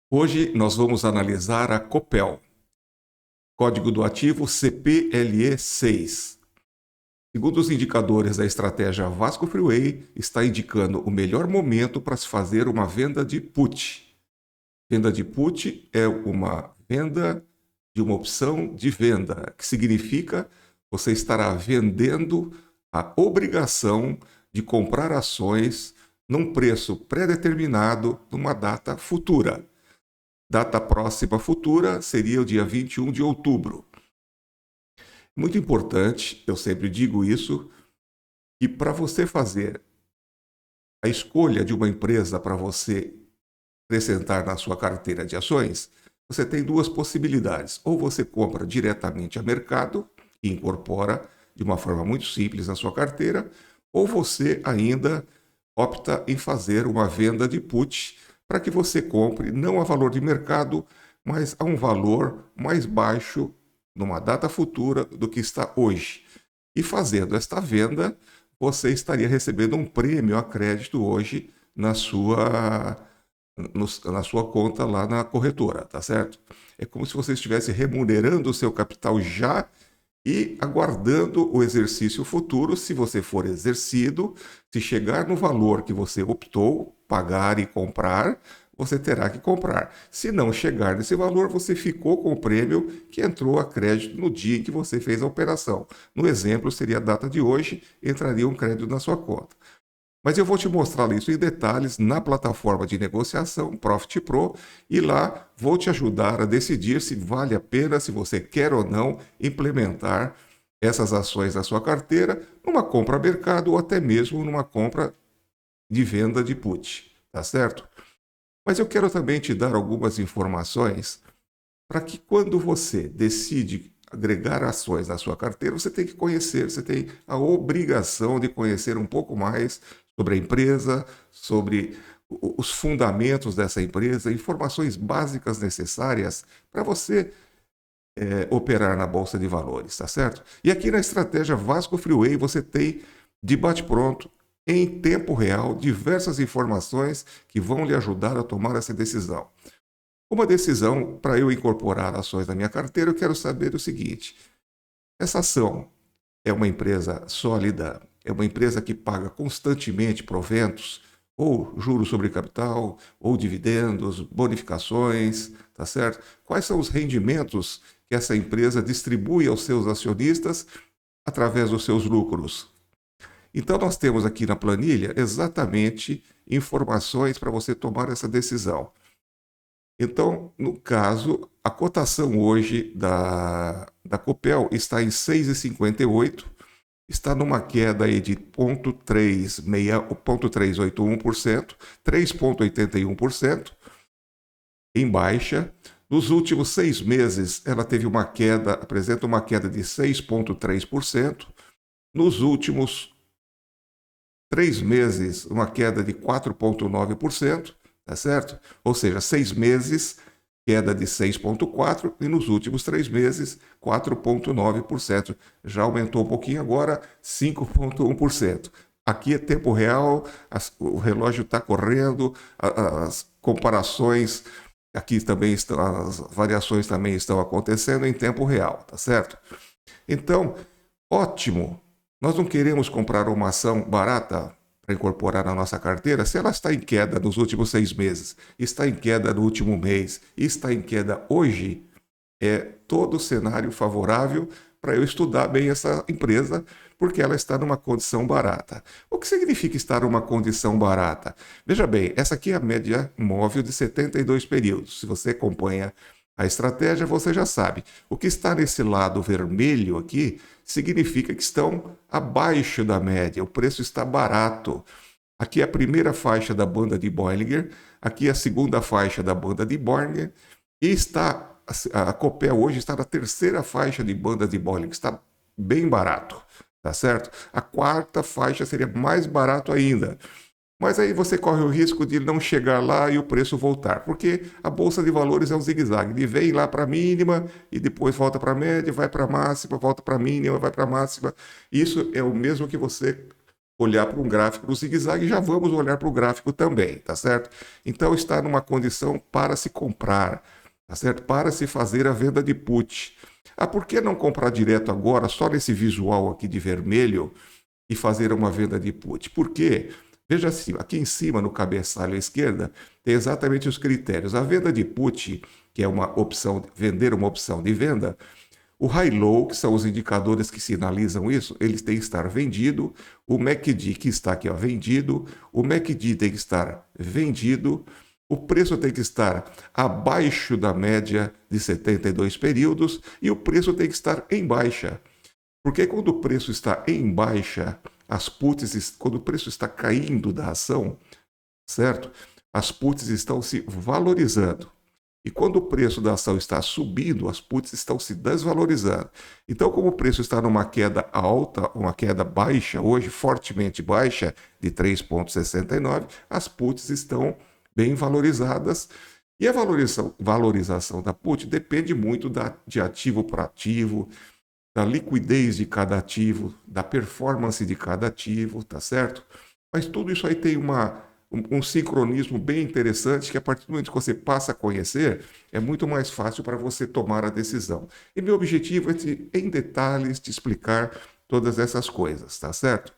Hoje nós vamos analisar a Copel, código do ativo CPLE6. Segundo os indicadores da estratégia Vasco Freeway, está indicando o melhor momento para se fazer uma venda de put. Venda de put é uma venda de uma opção de venda, que significa você estará vendendo a obrigação de comprar ações num preço pré-determinado numa data futura. Data próxima futura seria o dia 21 de outubro. Muito importante, eu sempre digo isso, que para você fazer a escolha de uma empresa para você acrescentar na sua carteira de ações, você tem duas possibilidades. Ou você compra diretamente a mercado e incorpora de uma forma muito simples na sua carteira, ou você ainda opta em fazer uma venda de put para que você compre não a valor de mercado, mas a um valor mais baixo numa data futura do que está hoje. E fazendo esta venda, você estaria recebendo um prêmio a crédito hoje na sua conta lá na corretora, tá certo? É como se você estivesse remunerando o seu capital já e aguardando o exercício futuro. Se você for exercido, se chegar no valor que você optou, pagar e comprar, você terá que comprar. Se não chegar nesse valor, você ficou com o prêmio que entrou a crédito no dia em que você fez a operação. No exemplo, seria a data de hoje, entraria um crédito na sua conta. Mas eu vou te mostrar isso em detalhes na plataforma de negociação Profit Pro e lá vou te ajudar a decidir se vale a pena, se você quer ou não implementar essas ações na sua carteira, numa compra a mercado ou até mesmo numa compra de venda de put, tá certo? Mas eu quero também te dar algumas informações para que quando você decide agregar ações na sua carteira, você tem que conhecer, você tem a obrigação de conhecer um pouco mais sobre a empresa, sobre os fundamentos dessa empresa, informações básicas necessárias para você operar na Bolsa de Valores, tá certo? E aqui na estratégia Vasco Freeway você tem de bate-pronto, em tempo real, diversas informações que vão lhe ajudar a tomar essa decisão. Uma decisão para eu incorporar ações na minha carteira, eu quero saber o seguinte: essa ação é uma empresa sólida, é uma empresa que paga constantemente proventos, ou juros sobre capital, ou dividendos, bonificações, tá certo? Quais são os rendimentos que essa empresa distribui aos seus acionistas através dos seus lucros? Então, nós temos aqui na planilha exatamente informações para você tomar essa decisão. Então, no caso, a cotação hoje da Copel está em 6,58, está numa queda aí de 0,381%, 3,81% em baixa. Nos últimos 6 meses, ela teve uma queda, apresenta uma queda de 6,3%. Nos últimos 3 meses, uma queda de 4,9%. Tá certo? Ou seja, 6 meses, queda de 6,4% e nos últimos 3 meses, 4,9%. Já aumentou um pouquinho agora, 5,1%. Aqui é tempo real, o relógio está correndo, as comparações aqui também estão, as variações também estão acontecendo em tempo real, tá certo? Então, ótimo. Nós não queremos comprar uma ação barata para incorporar na nossa carteira, se ela está em queda nos últimos 6 meses, está em queda no último mês, está em queda hoje, é todo o cenário favorável para eu estudar bem essa empresa, porque ela está numa condição barata. O que significa estar numa condição barata? Veja bem, essa aqui é a média móvel de 72 períodos. Se você acompanha a estratégia, você já sabe. O que está nesse lado vermelho aqui significa que estão abaixo da média, o preço está barato. Aqui é a primeira faixa da banda de Bollinger, aqui é a segunda faixa da banda de Bollinger, e a Copel hoje está na terceira faixa de banda de Bollinger, está bem barato, tá certo? A quarta faixa seria mais barato ainda. Mas aí você corre o risco de não chegar lá e o preço voltar, porque a bolsa de valores é um zigue-zague. Ele vem lá para a mínima e depois volta para a média, vai para a máxima, volta para a mínima, vai para a máxima. Isso é o mesmo que você olhar para um gráfico do zigue-zague e já vamos olhar para o gráfico também, tá certo? Então está numa condição para se comprar, tá certo? Para se fazer a venda de put. Ah, por que não comprar direto agora, só nesse visual aqui de vermelho, e fazer uma venda de put? Por quê? Veja assim, aqui em cima, no cabeçalho à esquerda, tem exatamente os critérios. A venda de put, que é uma opção, vender uma opção de venda, o high-low, que são os indicadores que sinalizam isso, eles têm que estar vendido. O MACD, que está aqui, ó, vendido. O MACD tem que estar vendido. O preço tem que estar abaixo da média de 72 períodos e o preço tem que estar em baixa. Porque quando o preço está em baixa, as puts, quando o preço está caindo da ação, certo? As puts estão se valorizando. E quando o preço da ação está subindo, as puts estão se desvalorizando. Então, como o preço está numa queda alta, uma queda baixa, hoje fortemente baixa, de 3,69, as puts estão bem valorizadas. E a valorização da put depende muito de ativo para ativo, da liquidez de cada ativo, da performance de cada ativo, tá certo? Mas tudo isso aí tem um sincronismo bem interessante que a partir do momento que você passa a conhecer, é muito mais fácil para você tomar a decisão. E meu objetivo é, em detalhes, te explicar todas essas coisas, tá certo?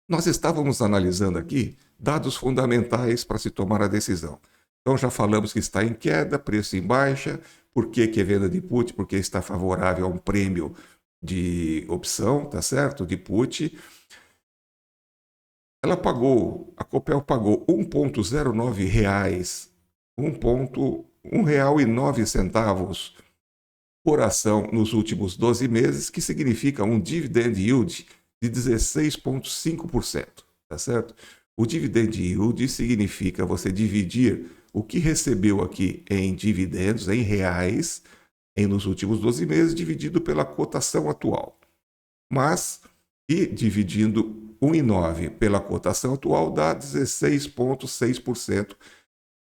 Nós estávamos analisando aqui dados fundamentais para se tomar a decisão. Então já falamos que está em queda, preço em baixa, por que é venda de put? Porque está favorável a um prêmio de opção, tá certo? De put. A Copel pagou R$ 1,09, R$ 1,09 por ação nos últimos 12 meses, que significa um dividend yield de 16,5%, tá certo? O dividend yield significa você dividir o que recebeu aqui em dividendos, em reais, nos últimos 12 meses, dividido pela cotação atual. E dividindo 1,9 pela cotação atual, dá 16,6%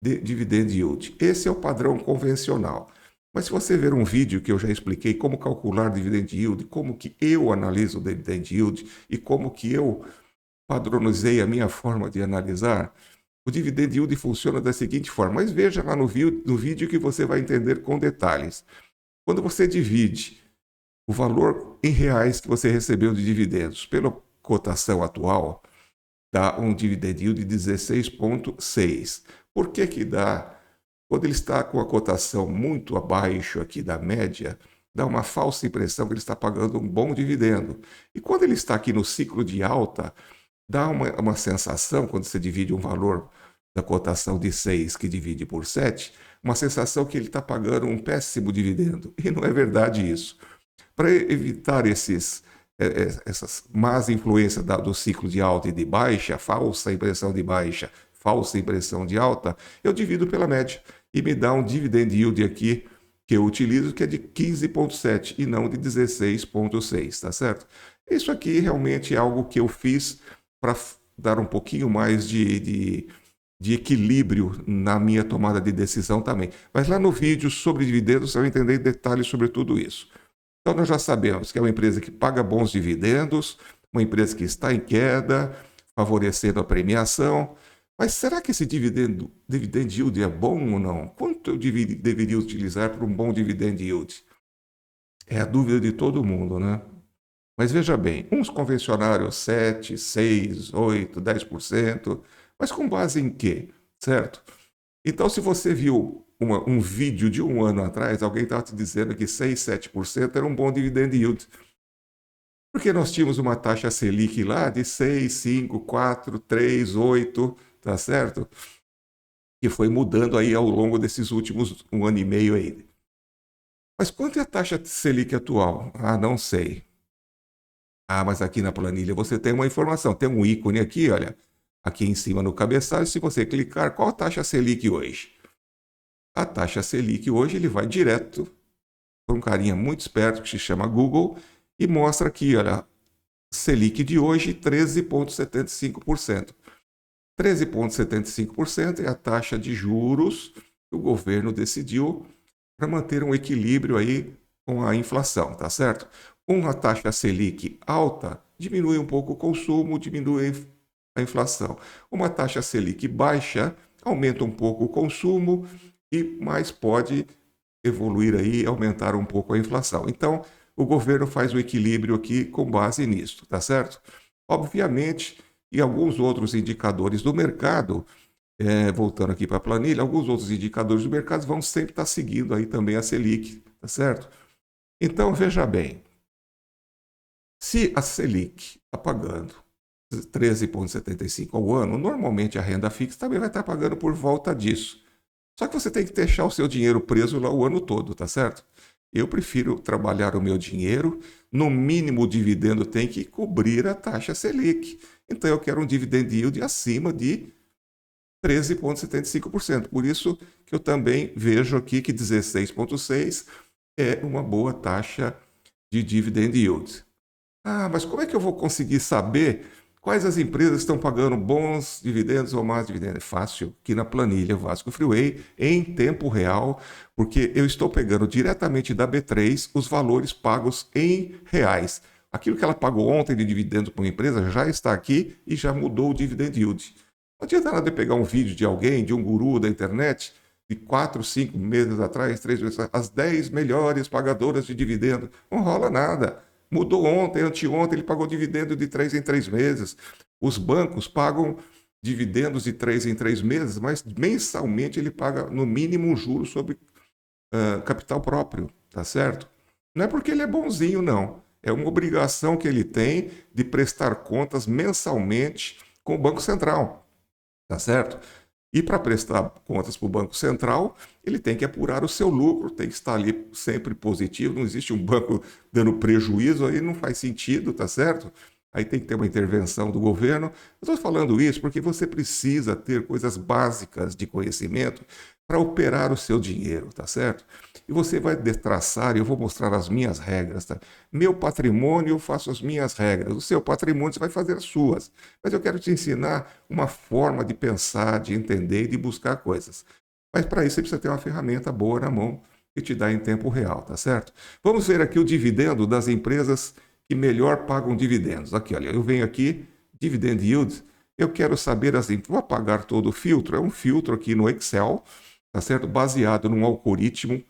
de dividend yield. Esse é o padrão convencional. Mas se você ver um vídeo que eu já expliquei como calcular dividend yield, como que eu analiso o dividend yield e como que eu padronizei a minha forma de analisar, o dividend yield funciona da seguinte forma. Mas veja lá no vídeo que você vai entender com detalhes. Quando você divide o valor em reais que você recebeu de dividendos pela cotação atual, dá um dividend yield de 16,6. Por que dá? Quando ele está com a cotação muito abaixo aqui da média, dá uma falsa impressão que ele está pagando um bom dividendo. E quando ele está aqui no ciclo de alta, dá uma sensação, quando você divide um valor da cotação de 6 que divide por 7, uma sensação que ele está pagando um péssimo dividendo. E não é verdade isso. Para evitar essas más influências do ciclo de alta e de baixa, falsa impressão de baixa, falsa impressão de alta, eu divido pela média e me dá um dividend yield aqui que eu utilizo, que é de 15,7 e não de 16,6, tá certo? Isso aqui realmente é algo que eu fiz para dar um pouquinho mais de equilíbrio na minha tomada de decisão também. Mas lá no vídeo sobre dividendos você vai entender detalhes sobre tudo isso. Então nós já sabemos que é uma empresa que paga bons dividendos, uma empresa que está em queda, favorecendo a premiação. Mas será que esse dividend yield é bom ou não? Quanto eu deveria utilizar para um bom dividend yield? É a dúvida de todo mundo, né? Mas veja bem, uns convencionários 7, 6, 8, 10%, mas com base em quê? Certo? Então, se você viu um vídeo de um ano atrás, alguém estava te dizendo que 6, 7% era um bom dividend yield. Porque nós tínhamos uma taxa Selic lá de 6, 5, 4, 3, 8, tá certo? Que foi mudando aí ao longo desses últimos 1 ano e meio aí. Mas quanto é a taxa Selic atual? Ah, não sei. Ah, mas aqui na planilha você tem uma informação, tem um ícone aqui, olha, aqui em cima no cabeçalho, se você clicar, qual a taxa Selic hoje? A taxa Selic hoje ele vai direto para um carinha muito esperto que se chama Google e mostra aqui, olha, Selic de hoje 13,75%. 13,75% é a taxa de juros que o governo decidiu para manter um equilíbrio aí com a inflação, tá certo? Uma taxa Selic alta diminui um pouco o consumo, diminui a inflação. Uma taxa Selic baixa aumenta um pouco o consumo e mais pode evoluir aí, aumentar um pouco a inflação. Então, o governo faz o equilíbrio aqui com base nisso, tá certo? Obviamente, e alguns outros indicadores do mercado, voltando aqui para a planilha, alguns outros indicadores do mercado vão sempre estar seguindo aí também a Selic, tá certo? Então, veja bem, se a Selic está pagando 13,75 ao ano, normalmente a renda fixa também vai estar pagando por volta disso. Só que você tem que deixar o seu dinheiro preso lá o ano todo, tá certo? Eu prefiro trabalhar o meu dinheiro, no mínimo o dividendo tem que cobrir a taxa Selic. Então eu quero um dividend yield acima de 13,75%. Por isso que eu também vejo aqui que 16,6% é uma boa taxa de dividend yield. Ah, mas como é que eu vou conseguir saber quais as empresas estão pagando bons dividendos ou más dividendos? É fácil, aqui na planilha Vasco Freeway, em tempo real, porque eu estou pegando diretamente da B3 os valores pagos em reais. Aquilo que ela pagou ontem de dividendo para uma empresa já está aqui e já mudou o dividend yield. Não adianta nada de pegar um vídeo de alguém, de um guru da internet, de 4, 5 meses atrás, 3 meses atrás, as 10 melhores pagadoras de dividendo. Não rola nada. Mudou ontem, anteontem, ele pagou dividendo de 3 em 3 meses. Os bancos pagam dividendos de 3 em 3 meses, mas mensalmente ele paga no mínimo um juro sobre capital próprio, tá certo? Não é porque ele é bonzinho, não. É uma obrigação que ele tem de prestar contas mensalmente com o Banco Central, tá certo? E para prestar contas para o Banco Central, ele tem que apurar o seu lucro, tem que estar ali sempre positivo, não existe um banco dando prejuízo, aí não faz sentido, tá certo? Aí tem que ter uma intervenção do governo. Eu estou falando isso porque você precisa ter coisas básicas de conhecimento para operar o seu dinheiro, tá certo? E você vai traçar, e eu vou mostrar as minhas regras, tá? Meu patrimônio, eu faço as minhas regras. O seu patrimônio, você vai fazer as suas. Mas eu quero te ensinar uma forma de pensar, de entender e de buscar coisas. Mas para isso você precisa ter uma ferramenta boa na mão que te dá em tempo real, tá certo? Vamos ver aqui o dividendo das empresas que melhor pagam dividendos. Aqui, olha, eu venho aqui, dividend yield, eu quero saber assim, vou apagar todo o filtro, é um filtro aqui no Excel, tá certo? Baseado num algoritmo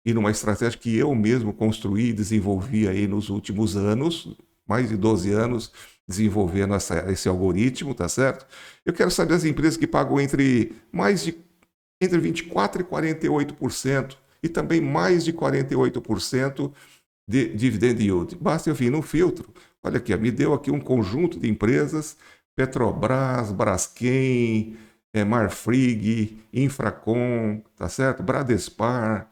e numa estratégia que eu mesmo construí e desenvolvi aí nos últimos anos, mais de 12 anos desenvolvendo esse algoritmo, tá certo? Eu quero saber as empresas que pagam entre 24% e 48% e também mais de 48% de dividend yield. Basta eu vir no filtro, olha aqui, me deu aqui um conjunto de empresas, Petrobras, Braskem, Marfrig, Infracom, tá certo? Bradespar,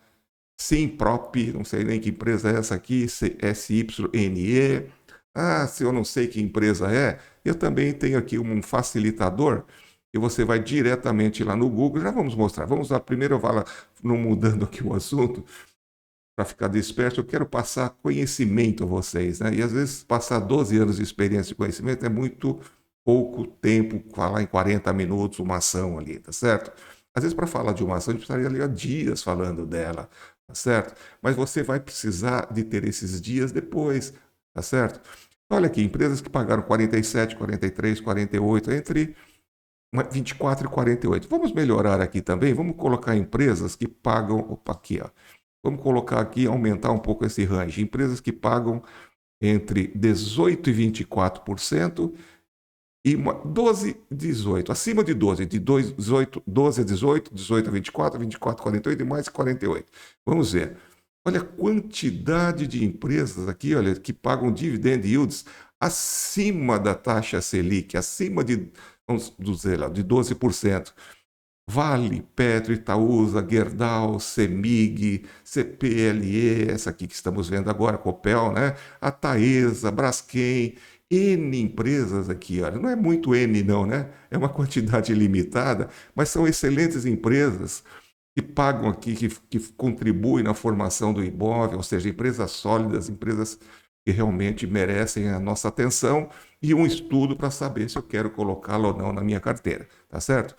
Simprop, não sei nem que empresa é essa aqui, SYNE. Ah, se eu não sei que empresa é, eu também tenho aqui um facilitador e você vai diretamente lá no Google. Já vamos mostrar. Vamos lá, primeiro eu vou lá, não mudando aqui o assunto, para ficar disperso, eu quero passar conhecimento a vocês, né? E às vezes passar 12 anos de experiência e conhecimento é muito pouco tempo, falar em 40 minutos uma ação ali, tá certo? Às vezes para falar de uma ação a gente precisaria ali dias falando dela, tá certo? Mas você vai precisar de ter esses dias depois, tá certo? Olha aqui, empresas que pagaram 47, 43, 48, entre 24 e 48. Vamos melhorar aqui também, vamos colocar empresas que pagam, opa, aqui, ó. Vamos colocar aqui, aumentar um pouco esse range. Empresas que pagam entre 18% e 24% e 12 a 18%. Acima de 12%, de 18, 12 a 18%, 18 a 24%, 24 a 48% e mais 48%. Vamos ver. Olha a quantidade de empresas aqui, olha, que pagam dividend yields acima da taxa Selic, acima de, vamos dizer lá, de 12%. Vale, Petro, Itaúsa, Gerdau, Semig, CPLE, essa aqui que estamos vendo agora, Copel, né? A Taesa, Braskem, N empresas aqui, olha, não é muito N não, né? É uma quantidade limitada, mas são excelentes empresas que pagam aqui, que contribuem na formação do imóvel, ou seja, empresas sólidas, empresas que realmente merecem a nossa atenção e um estudo para saber se eu quero colocá-la ou não na minha carteira, tá certo?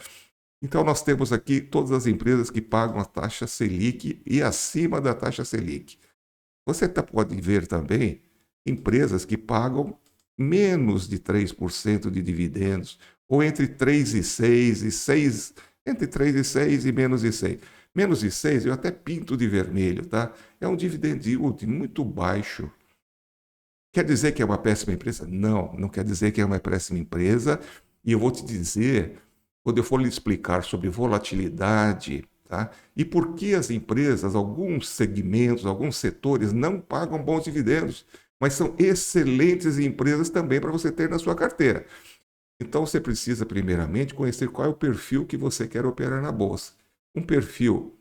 Então, nós temos aqui todas as empresas que pagam a taxa Selic e acima da taxa Selic. Você pode ver também empresas que pagam menos de 3% de dividendos, ou entre 3 e 6 e 6, entre 3 e 6 e menos de 6. Menos de 6 eu até pinto de vermelho, tá? É um dividend yield muito baixo. Quer dizer que é uma péssima empresa? Não, não quer dizer que é uma péssima empresa. E eu vou te dizer, quando eu for lhe explicar sobre volatilidade, tá? E por que as empresas, alguns segmentos, alguns setores não pagam bons dividendos, mas são excelentes empresas também para você ter na sua carteira. Então você precisa primeiramente conhecer qual é o perfil que você quer operar na bolsa. Um perfil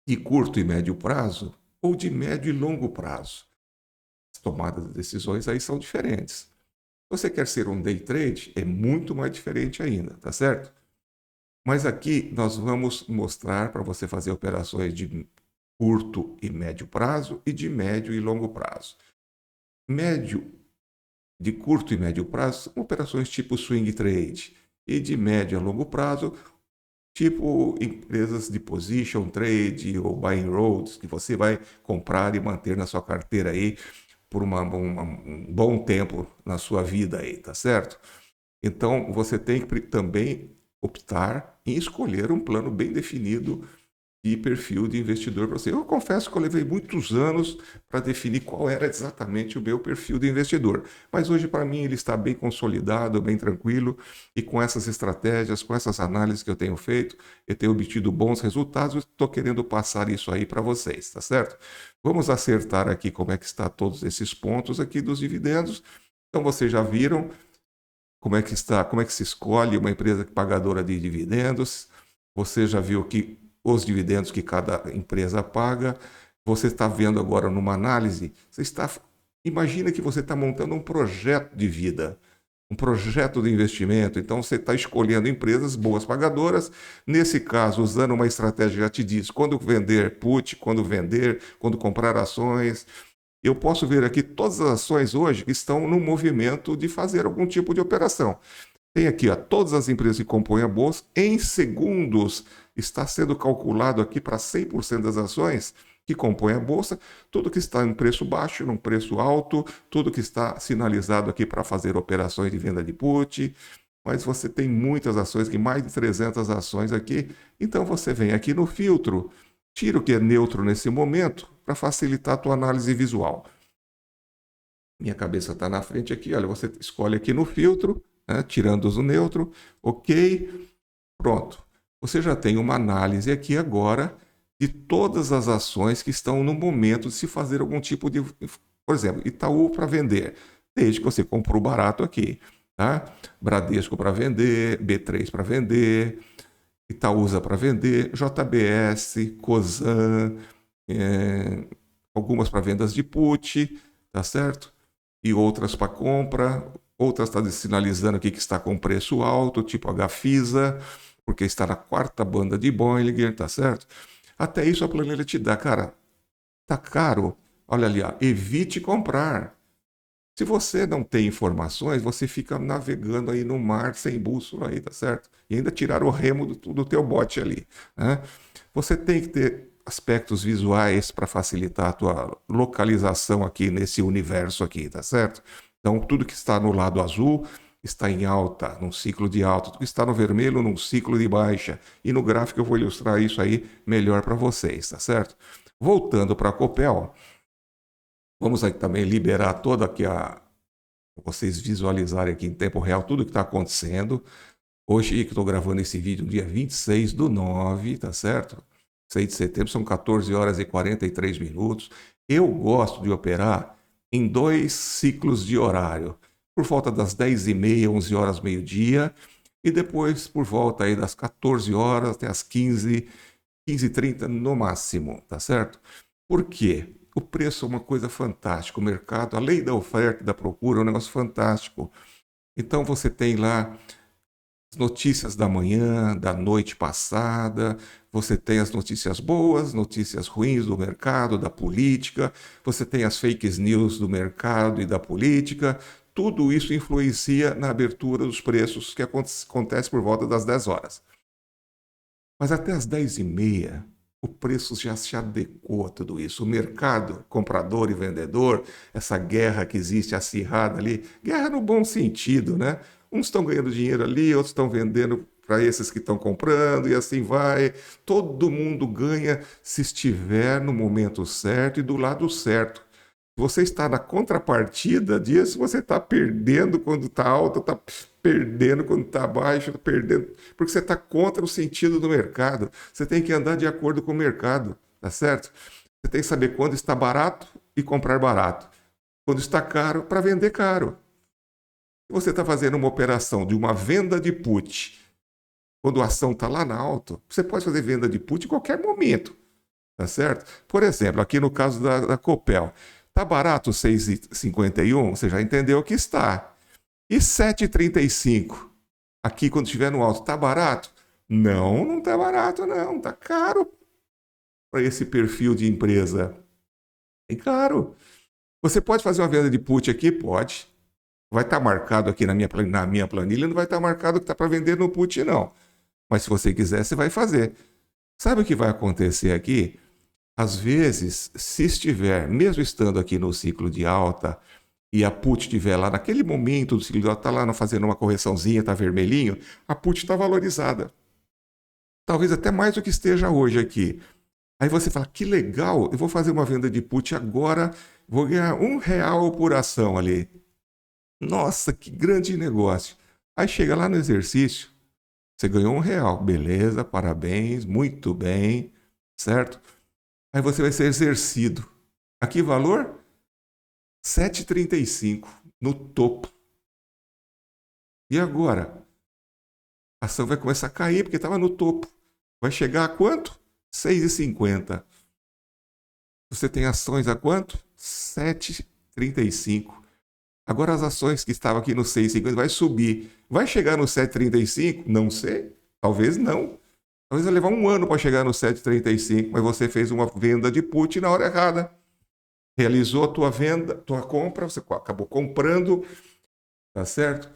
de curto e médio prazo ou de médio e longo prazo. As tomadas de decisões aí são diferentes. Se você quer ser um day trade, é muito mais diferente ainda, tá certo? Mas aqui nós vamos mostrar para você fazer operações de curto e médio prazo e de médio e longo prazo. De curto e médio prazo são operações tipo swing trade e de médio a longo prazo, tipo empresas de position trade ou buy and holds, que você vai comprar e manter na sua carteira aí por um bom tempo na sua vida aí, tá certo? Então, você tem que também optar em escolher um plano bem definido de perfil de investidor para você. Eu confesso que eu levei muitos anos para definir qual era exatamente o meu perfil de investidor, mas hoje para mim ele está bem consolidado, bem tranquilo, e com essas estratégias, com essas análises que eu tenho feito, eu tenho obtido bons resultados e estou querendo passar isso aí para vocês, tá certo? Vamos acertar aqui como é que está todos esses pontos aqui dos dividendos. Então vocês já viram como é que está, como é que se escolhe uma empresa pagadora de dividendos. Você já viu que os dividendos que cada empresa paga. Você está vendo agora numa análise, imagina que você está montando um projeto de vida, um projeto de investimento. Então você está escolhendo empresas boas pagadoras. Nesse caso, usando uma estratégia, já te diz quando vender put, quando vender, quando comprar ações. Eu posso ver aqui todas as ações hoje que estão no movimento de fazer algum tipo de operação. Tem aqui, ó, todas as empresas que compõem a bolsa, em segundos está sendo calculado aqui para 100% das ações que compõem a bolsa, tudo que está em preço baixo, num preço alto, tudo que está sinalizado aqui para fazer operações de venda de put, mas você tem muitas ações, que mais de 300 ações aqui, então você vem aqui no filtro, tira o que é neutro nesse momento, para facilitar a tua análise visual. Minha cabeça está na frente aqui, olha, você escolhe aqui no filtro, né, tirando o neutro, ok, pronto. Você já tem uma análise aqui agora de todas as ações que estão no momento de se fazer algum tipo de, por exemplo, Itaú para vender, desde que você comprou barato aqui, tá? Bradesco para vender, B3 para vender, Itaúsa para vender, JBS, Cosan, algumas para vendas de put, tá certo? E outras para compra, outras está sinalizando aqui que está com preço alto, tipo a Gafisa, porque está na quarta banda de Bollinger, tá certo? Até isso a planilha te dá, cara, tá caro, olha ali, ó, evite comprar. Se você não tem informações, você fica navegando aí no mar sem bússola aí, tá certo? E ainda tirar o remo do teu bote ali, né? Você tem que ter aspectos visuais para facilitar a tua localização aqui nesse universo aqui, tá certo? Então, tudo que está no lado azul está em alta, num ciclo de alta, tudo que está no vermelho num ciclo de baixa. E no gráfico eu vou ilustrar isso aí melhor para vocês, tá certo? Voltando para a Copel, vamos aqui também liberar toda aqui vocês visualizarem aqui em tempo real tudo que está acontecendo. Hoje que estou gravando esse vídeo, dia 26/9, tá certo? 6 de setembro, são 14 horas e 43 minutos. Eu gosto de operar em 2 ciclos de horário. Por volta das 10h30, 11 horas, meio-dia. E depois por volta aí das 14 horas até as 15, 15h30 no máximo, tá certo? Por quê? O preço é uma coisa fantástica. O mercado, a lei da oferta e da procura é um negócio fantástico. Então você tem lá as notícias da manhã, da noite passada, você tem as notícias boas, notícias ruins do mercado, da política, você tem as fake news do mercado e da política. Tudo isso influencia na abertura dos preços que acontece por volta das 10 horas. Mas até as 10h30, o preço já se adequou a tudo isso. O mercado, comprador e vendedor, essa guerra que existe acirrada ali, guerra no bom sentido, né? Uns estão ganhando dinheiro ali, outros estão vendendo para esses que estão comprando, e assim vai. Todo mundo ganha se estiver no momento certo e do lado certo. Você está na contrapartida disso, você está perdendo quando está alto, está perdendo quando está baixo, está perdendo, porque você está contra o sentido do mercado. Você tem que andar de acordo com o mercado, tá certo? Você tem que saber quando está barato e comprar barato. Quando está caro, para vender caro. Se você está fazendo uma operação de uma venda de put, quando a ação está lá na alta, você pode fazer venda de put em qualquer momento, tá certo? Por exemplo, aqui no caso da Copel, tá barato 6,51? Você já entendeu que está. E 7,35? Aqui quando estiver no alto, tá barato? Não, não tá barato não, tá caro para esse perfil de empresa. É caro. Você pode fazer uma venda de put aqui? Pode. Vai estar marcado aqui na minha planilha, não vai estar marcado que está para vender no put, não. Mas se você quiser, você vai fazer. Sabe o que vai acontecer aqui? Às vezes, se estiver, mesmo estando aqui no ciclo de alta, e a put estiver lá naquele momento do ciclo de alta, está lá fazendo uma correçãozinha, está vermelhinho, a put está valorizada. Talvez até mais do que esteja hoje aqui. Aí você fala, que legal, eu vou fazer uma venda de put agora, vou ganhar R$ 1 por ação ali. Nossa, que grande negócio. Aí chega lá no exercício, você ganhou R$ 1, beleza, parabéns, muito bem, certo? Aí você vai ser exercido. A que valor? 7,35 no topo. E agora? A ação vai começar a cair porque estava no topo. Vai chegar a quanto? 6,50. Você tem ações a quanto? 7,35. Agora as ações que estavam aqui no 6,50 vai subir. Vai chegar no 7,35? Não sei. Talvez não. Talvez vai levar um ano para chegar no 7,35, mas você fez uma venda de put na hora errada. Realizou a tua venda, tua compra, você acabou comprando, tá certo?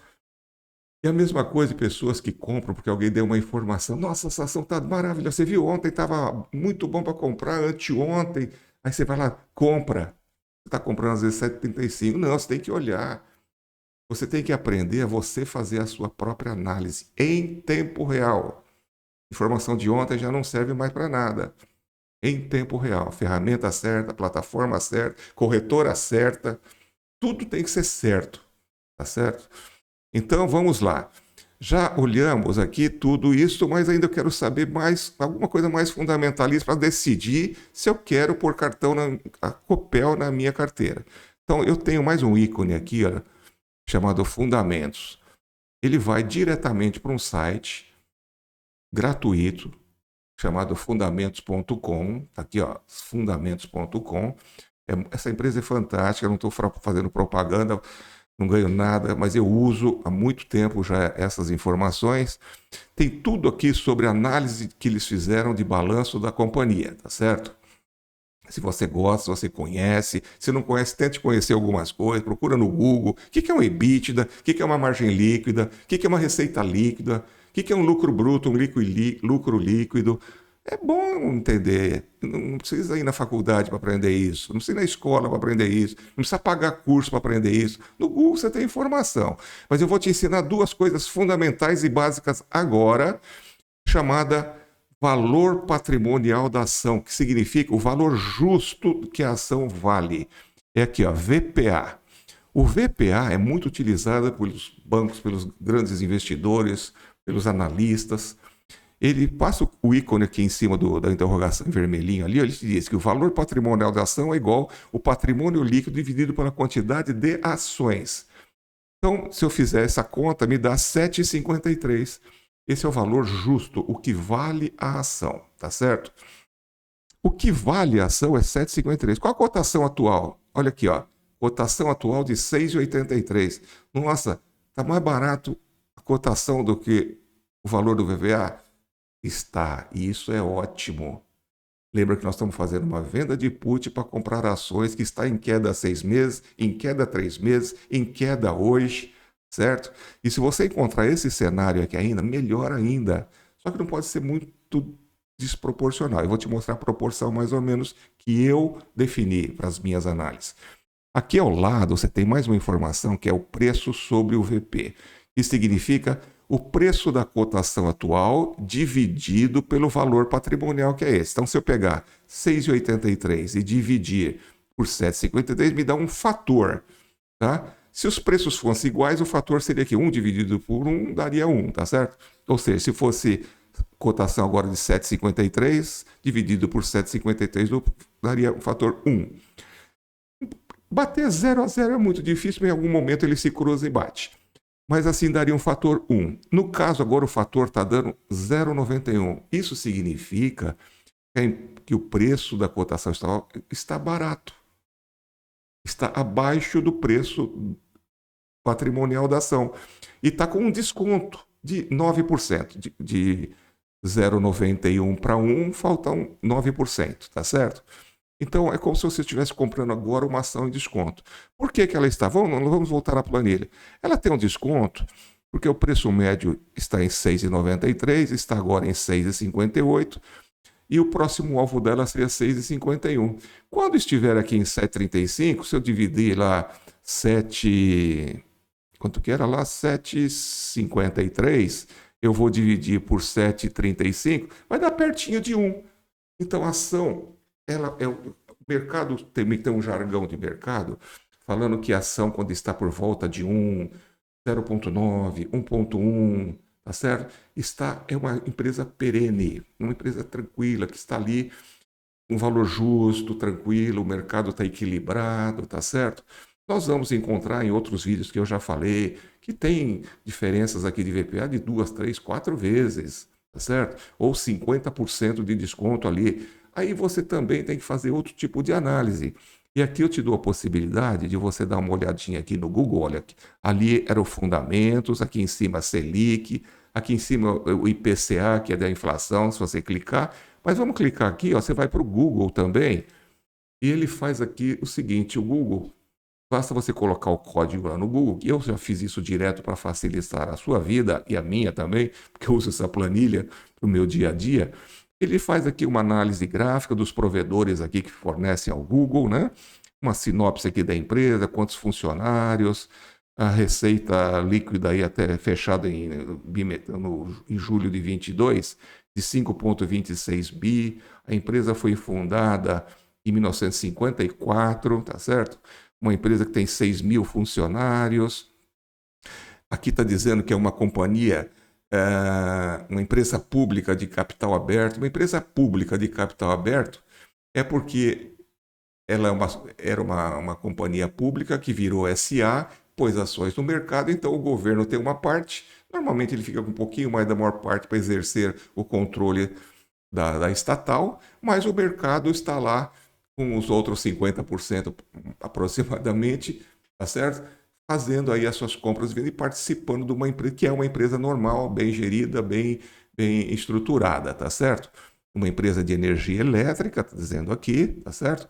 E a mesma coisa de pessoas que compram porque alguém deu uma informação. Nossa, essa ação tá maravilhosa. Você viu ontem, estava muito bom para comprar, anteontem. Aí você vai lá, compra. Você está comprando às vezes 7,35. Não, você tem que olhar. Você tem que aprender a você fazer a sua própria análise em tempo real. Informação de ontem já não serve mais para nada. Em tempo real. Ferramenta certa, plataforma certa, corretora certa. Tudo tem que ser certo. Tá certo? Então vamos lá. Já olhamos aqui tudo isso, mas ainda eu quero saber mais, alguma coisa mais fundamentalista para decidir se eu quero pôr cartão a Copel na minha carteira. Então eu tenho mais um ícone aqui, ó, chamado Fundamentos. Ele vai diretamente para um site gratuito chamado fundamentos.com. Aqui, ó, fundamentos.com. Essa empresa é fantástica, eu não estou fazendo propaganda, não ganho nada, mas eu uso há muito tempo já essas informações. Tem tudo aqui sobre a análise que eles fizeram de balanço da companhia, tá certo? Se você gosta, se você conhece, se não conhece, tente conhecer algumas coisas, procura no Google, o que é um EBITDA, o que é uma margem líquida, o que é uma receita líquida, o que é um lucro bruto, um lucro líquido. É bom entender, não precisa ir na faculdade para aprender isso, não precisa ir na escola para aprender isso, não precisa pagar curso para aprender isso. No Google você tem informação. Mas eu vou te ensinar duas coisas fundamentais e básicas agora, chamada valor patrimonial da ação, que significa o valor justo que a ação vale. É aqui, ó, VPA. O VPA é muito utilizado pelos bancos, pelos grandes investidores, pelos analistas. Ele passa o ícone aqui em cima da interrogação em vermelhinho ali, ele diz que o valor patrimonial da ação é igual ao patrimônio líquido dividido pela quantidade de ações. Então, se eu fizer essa conta, me dá 7,53. Esse é o valor justo, o que vale a ação, tá certo? O que vale a ação é 7,53. Qual a cotação atual? Olha aqui, ó. Cotação atual de 6,83. Nossa, tá mais barato a cotação do que o valor do VVA? Está, e isso é ótimo. Lembra que nós estamos fazendo uma venda de put para comprar ações que está em queda há 6 meses, em queda há 3 meses, em queda hoje, certo? E se você encontrar esse cenário aqui ainda, melhor ainda. Só que não pode ser muito desproporcional. Eu vou te mostrar a proporção mais ou menos que eu defini para as minhas análises. Aqui ao lado você tem mais uma informação que é o preço sobre o VP. Isso significa o preço da cotação atual dividido pelo valor patrimonial que é esse. Então, se eu pegar 6,83 e dividir por 7,53, me dá um fator, tá? Se os preços fossem iguais, o fator seria que 1 dividido por 1 daria 1, tá certo? Ou seja, se fosse cotação agora de 7,53, dividido por 7,53, daria o fator 1. Bater 0 a 0 é muito difícil, mas em algum momento ele se cruza e bate. Mas assim daria um fator 1. No caso, agora o fator está dando 0,91. Isso significa que o preço da cotação está barato. Está abaixo do preço patrimonial da ação. E está com um desconto de 9%. De 0,91 para 1, faltam 9%, tá certo? Então, é como se você estivesse comprando agora uma ação em desconto. Por que ela está? Vamos voltar à planilha. Ela tem um desconto porque o preço médio está em 6,93, está agora em 6,58 e o próximo alvo dela seria 6,51. Quando estiver aqui em 7,35, se eu dividir lá 7... Quanto que era lá? 7,53, eu vou dividir por 7,35, vai dar pertinho de 1. Então, a ação... o mercado tem um jargão de mercado falando que a ação, quando está por volta de 1, 0,9, 1,1, tá certo? É uma empresa perene, uma empresa tranquila, que está ali, um valor justo, tranquilo, o mercado está equilibrado, tá certo? Nós vamos encontrar em outros vídeos que eu já falei, que tem diferenças aqui de VPA de 2, 3, 4 vezes, tá certo? Ou 50% de desconto ali. Aí você também tem que fazer outro tipo de análise. E aqui eu te dou a possibilidade de você dar uma olhadinha aqui no Google. Olha, ali era o Fundamentos, aqui em cima a Selic, aqui em cima o IPCA, que é da inflação, se você clicar. Mas vamos clicar aqui, ó, você vai para o Google também, e ele faz aqui o seguinte, o Google, basta você colocar o código lá no Google, e eu já fiz isso direto para facilitar a sua vida, e a minha também, porque eu uso essa planilha para o meu dia a dia. Ele faz aqui uma análise gráfica dos provedores aqui que fornecem ao Google, né? Uma sinopse aqui da empresa, quantos funcionários, a receita líquida aí até fechada em julho de 22, de 5,26 bi. A empresa foi fundada em 1954, tá certo? Uma empresa que tem 6 mil funcionários. Aqui está dizendo que é uma companhia... uma empresa pública de capital aberto. Uma empresa pública de capital aberto é porque ela era uma companhia pública que virou SA, pôs ações no mercado, então o governo tem uma parte, normalmente ele fica com um pouquinho mais da maior parte para exercer o controle da estatal, mas o mercado está lá com os outros 50% aproximadamente, tá certo? Fazendo aí as suas compras e participando de uma empresa que é uma empresa normal, bem gerida, bem estruturada, tá certo? Uma empresa de energia elétrica, tá dizendo aqui, tá certo?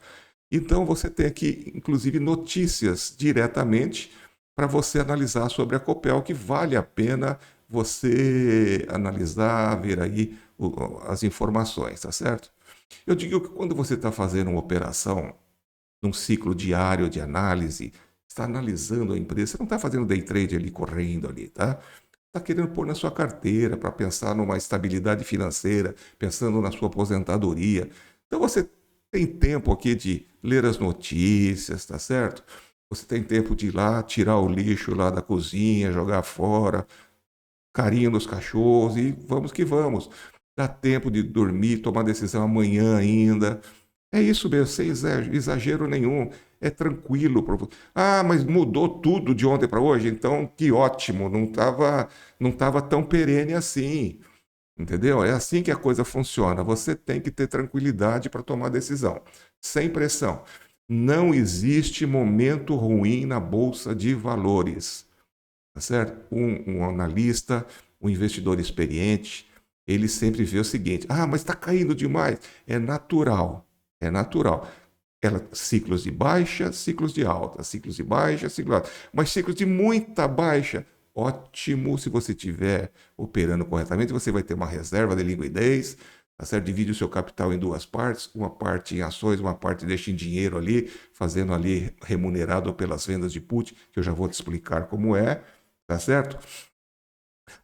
Então você tem aqui, inclusive, notícias diretamente para você analisar sobre a Copel, que vale a pena você analisar, ver aí as informações, tá certo? Eu digo que quando você está fazendo uma operação num ciclo diário de análise, está analisando a empresa, você não está fazendo day trade ali, correndo ali, tá? Está querendo pôr na sua carteira para pensar numa estabilidade financeira, pensando na sua aposentadoria. Então você tem tempo aqui de ler as notícias, tá certo? Você tem tempo de ir lá, tirar o lixo lá da cozinha, jogar fora, carinho nos cachorros e vamos que vamos. Dá tempo de dormir, tomar decisão amanhã ainda. É isso mesmo, sem exagero nenhum. É tranquilo. Ah, mas mudou tudo de ontem para hoje? Então, que ótimo. Não tava tão perene assim. Entendeu? É assim que a coisa funciona. Você tem que ter tranquilidade para tomar decisão. Sem pressão. Não existe momento ruim na Bolsa de Valores. Tá certo? Um analista, um investidor experiente, ele sempre vê o seguinte: ah, mas está caindo demais. É natural. É natural. Ciclos de baixa, ciclos de alta, ciclos de baixa, ciclos de alta. Mas ciclos de muita baixa, ótimo, se você estiver operando corretamente, você vai ter uma reserva de liquidez, tá certo? Divide o seu capital em duas partes, uma parte em ações, uma parte deixa em dinheiro ali, fazendo ali remunerado pelas vendas de put, que eu já vou te explicar como é, tá certo?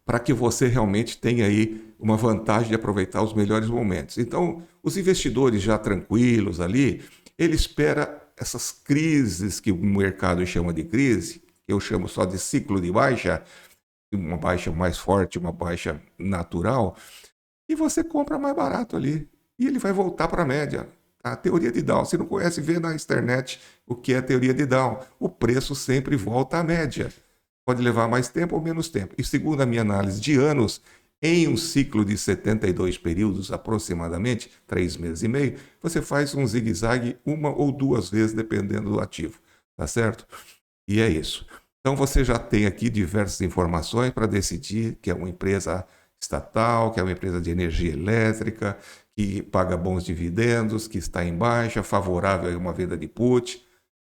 Para que você realmente tenha aí uma vantagem de aproveitar os melhores momentos. Então, os investidores já tranquilos ali, ele espera essas crises que o mercado chama de crise, eu chamo só de ciclo de baixa, uma baixa mais forte, uma baixa natural, e você compra mais barato ali. E ele vai voltar para a média. A teoria de Down, você não conhece, vê na internet o que é a teoria de Down. O preço sempre volta à média. Pode levar mais tempo ou menos tempo. E segundo a minha análise de anos, em um ciclo de 72 períodos, aproximadamente, 3 meses e meio, você faz um zigue-zague uma ou duas vezes, dependendo do ativo. Tá certo? E é isso. Então você já tem aqui diversas informações para decidir que é uma empresa estatal, que é uma empresa de energia elétrica, que paga bons dividendos, que está em baixa, favorável a uma venda de put.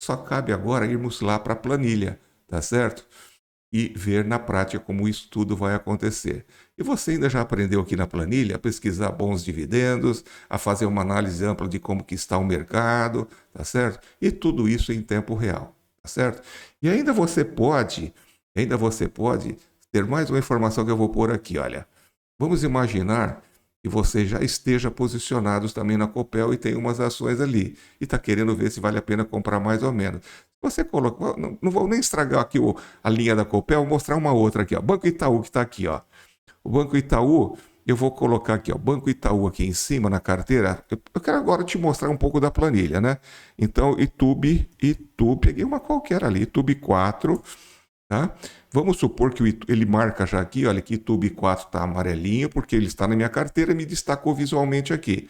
Só cabe agora irmos lá para a planilha, tá certo? E ver na prática como isso tudo vai acontecer. E você ainda já aprendeu aqui na planilha a pesquisar bons dividendos, a fazer uma análise ampla de como que está o mercado, tá certo? E tudo isso em tempo real, tá certo? E ainda você pode ter mais uma informação que eu vou pôr aqui, olha. Vamos imaginar que você já esteja posicionado também na Copel e tem umas ações ali e está querendo ver se vale a pena comprar mais ou menos. Você coloca, não vou nem estragar aqui a linha da Copel, vou mostrar uma outra aqui, ó. Banco Itaú que está aqui, ó. O Banco Itaú, eu vou colocar aqui, ó, Banco Itaú aqui em cima na carteira. Eu quero agora te mostrar um pouco da planilha, né? Então, Itube, peguei uma qualquer ali, Itube 4, tá? Vamos supor que ele marca já aqui, olha que Itube 4 está amarelinho, porque ele está na minha carteira e me destacou visualmente aqui.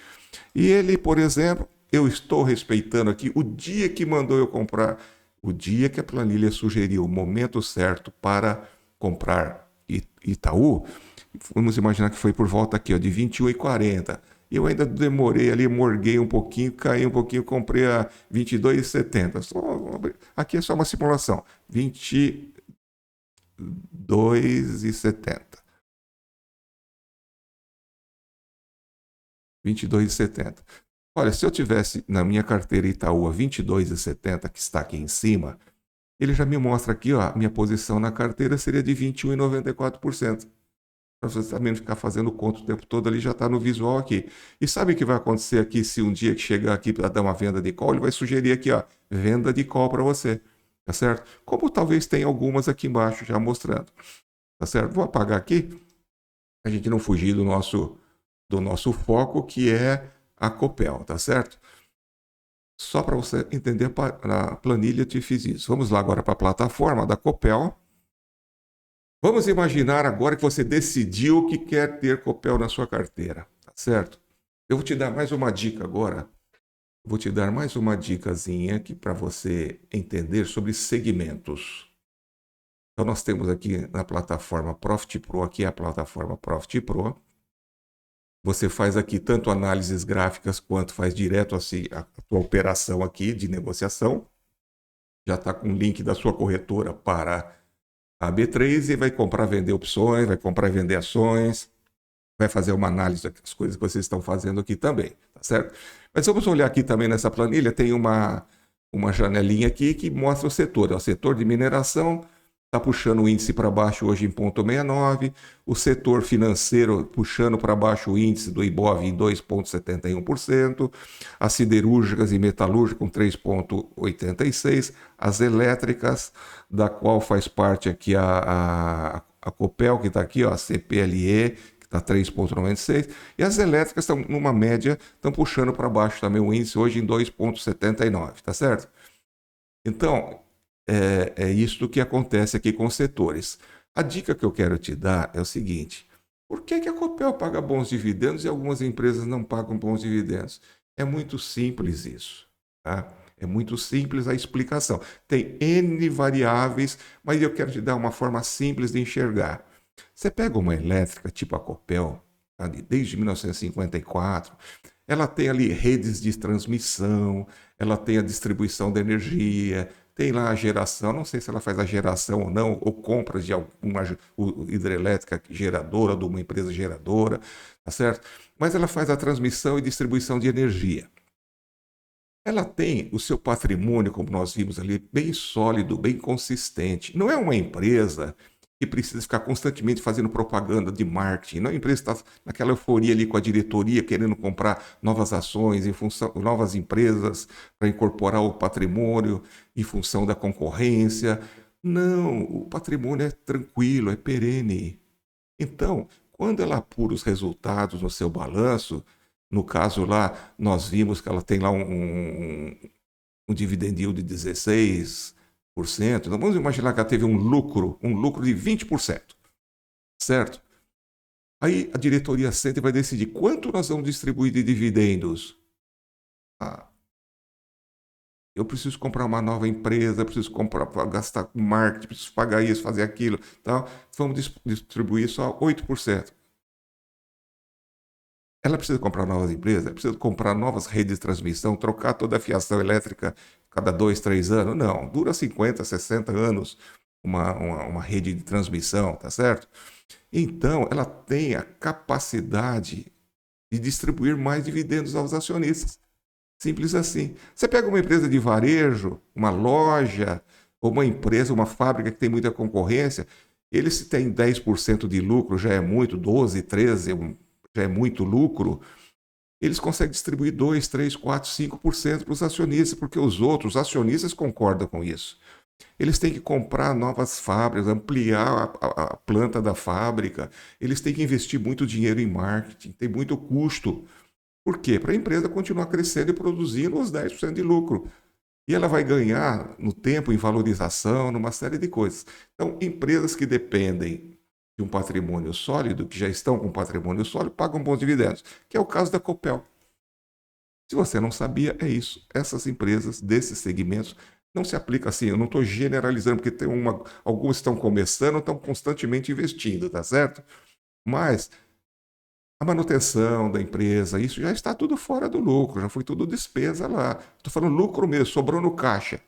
E ele, por exemplo, eu estou respeitando aqui o dia que mandou eu comprar, o dia que a planilha sugeriu o momento certo para comprar Itaú, vamos imaginar que foi por volta aqui, ó, de 21,40. Eu ainda demorei ali, morguei um pouquinho, caí um pouquinho, comprei a 22,70. Aqui é só uma simulação. 22,70. 22,70. Olha, se eu tivesse na minha carteira Itaú a 22,70, que está aqui em cima, ele já me mostra aqui, ó, a minha posição na carteira seria de 21,94%. Para você também ficar fazendo conta o tempo todo ali, já está no visual aqui. E sabe o que vai acontecer aqui se um dia que chegar aqui para dar uma venda de call? Ele vai sugerir aqui, ó, venda de call para você. Tá certo? Como talvez tenha algumas aqui embaixo já mostrando. Tá certo? Vou apagar aqui, a gente não fugir do nosso foco, que é a Copel, tá certo? Só para você entender, na planilha eu te fiz isso. Vamos lá agora para a plataforma da Copel. Vamos imaginar agora que você decidiu que quer ter Copel na sua carteira, tá certo? Eu vou te dar mais uma dica agora. Vou te dar mais uma dicasinha aqui para você entender sobre segmentos. Então nós temos aqui na plataforma Profit Pro, aqui é a plataforma Profit Pro. Você faz aqui tanto análises gráficas quanto faz direto assim a tua operação aqui de negociação. Já está com o link da sua corretora para a B3 e vai comprar, vender opções, vai comprar e vender ações, vai fazer uma análise das coisas que vocês estão fazendo aqui também, tá certo? Mas vamos olhar aqui também nessa planilha, tem uma janelinha aqui que mostra o setor. O setor de mineração está puxando o índice para baixo hoje em 0,69, o setor financeiro puxando para baixo o índice do Ibov em 2,71%, as siderúrgicas e metalúrgicas com 3,86%, as elétricas, da qual faz parte aqui a Copel, que está aqui, ó, a CPLE, que está 3,96%, e as elétricas estão numa média, estão puxando para baixo também o índice hoje em 2,79%, tá certo? Então, é isso que acontece aqui com os setores. A dica que eu quero te dar é o seguinte: por que a Copel paga bons dividendos e algumas empresas não pagam bons dividendos? É muito simples isso, tá? É muito simples a explicação. Tem N variáveis, mas eu quero te dar uma forma simples de enxergar. Você pega uma elétrica tipo a Copel, tá? Desde 1954, ela tem ali redes de transmissão, ela tem a distribuição da energia, tem lá a geração, não sei se ela faz a geração ou não, ou compra de alguma hidrelétrica geradora, de uma empresa geradora, tá certo? Mas ela faz a transmissão e distribuição de energia. Ela tem o seu patrimônio, como nós vimos ali, bem sólido, bem consistente. Não é uma empresa que precisa ficar constantemente fazendo propaganda de marketing. Não é uma empresa que está naquela euforia ali com a diretoria, querendo comprar novas ações, em função, novas empresas para incorporar o patrimônio em função da concorrência. Não, o patrimônio é tranquilo, é perene. Então, quando ela apura os resultados no seu balanço, no caso lá, nós vimos que ela tem lá um dividend yield de 16%. Então, vamos imaginar que ela teve um lucro de 20%, certo? Aí a diretoria senta e vai decidir quanto nós vamos distribuir de dividendos. Ah, eu preciso comprar uma nova empresa, preciso comprar, gastar com marketing, preciso pagar isso, fazer aquilo. Tá? Vamos distribuir só 8%. Ela precisa comprar novas empresas, ela precisa comprar novas redes de transmissão, trocar toda a fiação elétrica cada 2, 3 anos. Não, dura 50, 60 anos uma rede de transmissão, tá certo? Então, ela tem a capacidade de distribuir mais dividendos aos acionistas. Simples assim. Você pega uma empresa de varejo, uma loja, ou uma empresa, uma fábrica que tem muita concorrência, eles se tem 10% de lucro, já é muito, 12, 13, já é muito lucro, eles conseguem distribuir 2, 3, 4, 5% para os acionistas, porque os outros acionistas concordam com isso. Eles têm que comprar novas fábricas, ampliar a planta da fábrica, eles têm que investir muito dinheiro em marketing, tem muito custo. Por quê? Para a empresa continuar crescendo e produzindo os 10% de lucro. E ela vai ganhar no tempo, em valorização, numa série de coisas. Então, empresas que dependem de um patrimônio sólido, que já estão com patrimônio sólido, pagam bons dividendos, que é o caso da Copel. Se você não sabia, é isso. Essas empresas desses segmentos não se aplica assim, eu não estou generalizando, porque tem algumas estão começando, estão constantemente investindo, tá certo? Mas a manutenção da empresa, isso já está tudo fora do lucro, já foi tudo despesa lá. Estou falando lucro mesmo, sobrou no caixa.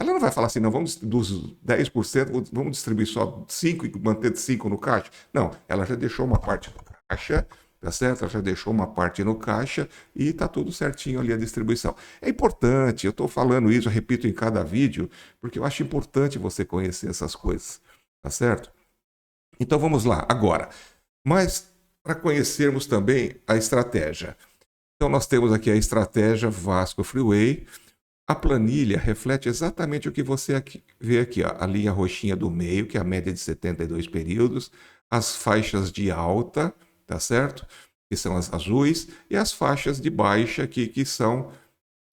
Ela não vai falar assim, não, vamos dos 10%, vamos distribuir só 5% e manter 5% no caixa. Não, ela já deixou uma parte no caixa, tá certo? Ela já deixou uma parte no caixa e está tudo certinho ali a distribuição. É importante, eu estou falando isso, eu repito em cada vídeo, porque eu acho importante você conhecer essas coisas, tá certo? Então vamos lá, agora. Mas para conhecermos também a estratégia. Então nós temos aqui a estratégia Vasco Freeway. A planilha reflete exatamente o que você vê aqui, ó, a linha roxinha do meio, que é a média de 72 períodos, as faixas de alta, tá certo? Que são as azuis, e as faixas de baixa aqui, que são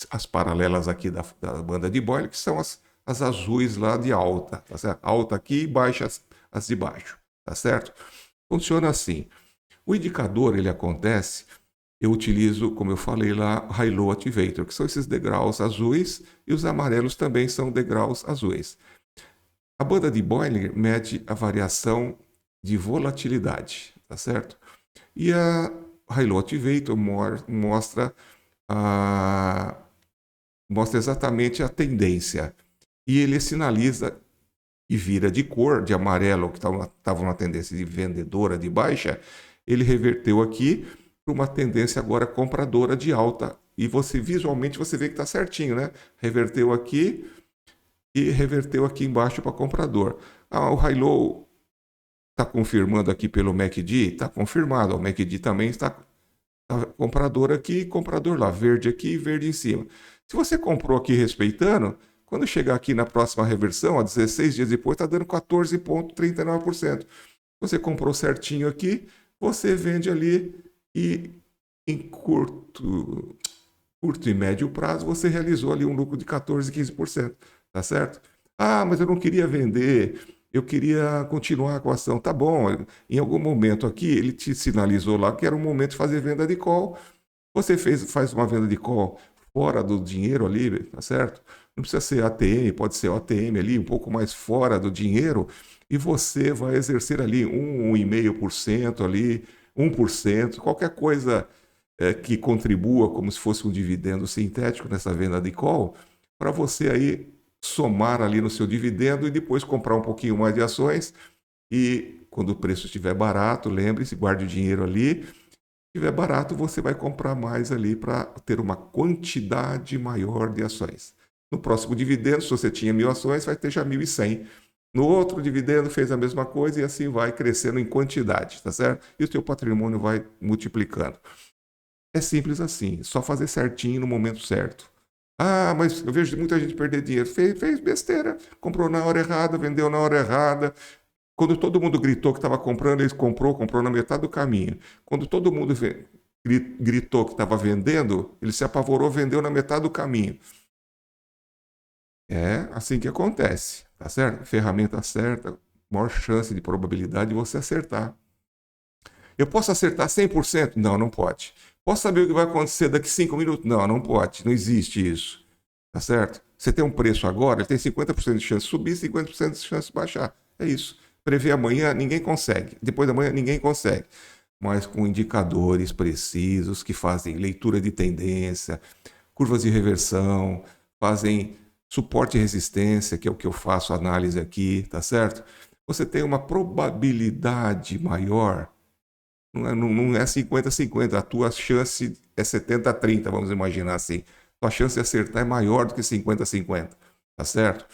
as paralelas aqui da banda de Boyle, que são as azuis lá de alta, tá certo? Alta aqui e baixa as de baixo, tá certo? Funciona assim. O indicador, ele acontece, eu utilizo, como eu falei lá, High Low Activator, que são esses degraus azuis, e os amarelos também são degraus azuis. A banda de Bollinger mede a variação de volatilidade, tá certo? E a High Low Activator mostra exatamente a tendência. E ele sinaliza e vira de cor, de amarelo, que estava uma tendência de vendedora de baixa, ele reverteu aqui para uma tendência agora compradora de alta. E você visualmente você vê que está certinho, né? Reverteu aqui e reverteu aqui embaixo para comprador. O High Low está confirmando aqui pelo MACD? Está confirmado. O MACD também está comprador aqui, comprador lá, verde aqui e verde em cima. Se você comprou aqui respeitando, quando chegar aqui na próxima reversão, 16 dias depois, está dando 14,39%. Você comprou certinho aqui, você vende ali e em curto e médio prazo você realizou ali um lucro de 14, 15%, tá certo? Ah, mas eu não queria vender, eu queria continuar com a ação. Tá bom, em algum momento aqui ele te sinalizou lá que era o momento de fazer venda de call. Você faz uma venda de call fora do dinheiro ali, tá certo? Não precisa ser ATM, pode ser OTM ali, um pouco mais fora do dinheiro, e você vai exercer ali 1,5% ali, 1%, qualquer coisa que contribua como se fosse um dividendo sintético nessa venda de call, para você aí somar ali no seu dividendo e depois comprar um pouquinho mais de ações. E quando o preço estiver barato, lembre-se, guarde o dinheiro ali. Se estiver barato, você vai comprar mais ali para ter uma quantidade maior de ações. No próximo dividendo, se você tinha 1.000 ações, vai ter já 1.100. No outro dividendo fez a mesma coisa e assim vai crescendo em quantidade, tá certo? E o seu patrimônio vai multiplicando. É simples assim, só fazer certinho no momento certo. Ah, mas eu vejo muita gente perder dinheiro. Fez besteira, comprou na hora errada, vendeu na hora errada. Quando todo mundo gritou que estava comprando, ele comprou na metade do caminho. Quando todo mundo gritou que estava vendendo, ele se apavorou, vendeu na metade do caminho. É assim que acontece, tá certo? Ferramenta certa, maior chance de probabilidade de você acertar. Eu posso acertar 100%? Não, não pode. Posso saber o que vai acontecer daqui 5 minutos? Não, não pode. Não existe isso. Tá certo? Você tem um preço agora, ele tem 50% de chance de subir, 50% de chance de baixar. É isso. Prever amanhã, ninguém consegue. Depois da manhã, ninguém consegue. Mas com indicadores precisos que fazem leitura de tendência, curvas de reversão, fazem suporte e resistência, que é o que eu faço análise aqui, tá certo? Você tem uma probabilidade maior. Não é 50-50, a tua chance é 70-30, vamos imaginar assim. A tua chance de acertar é maior do que 50-50, tá certo?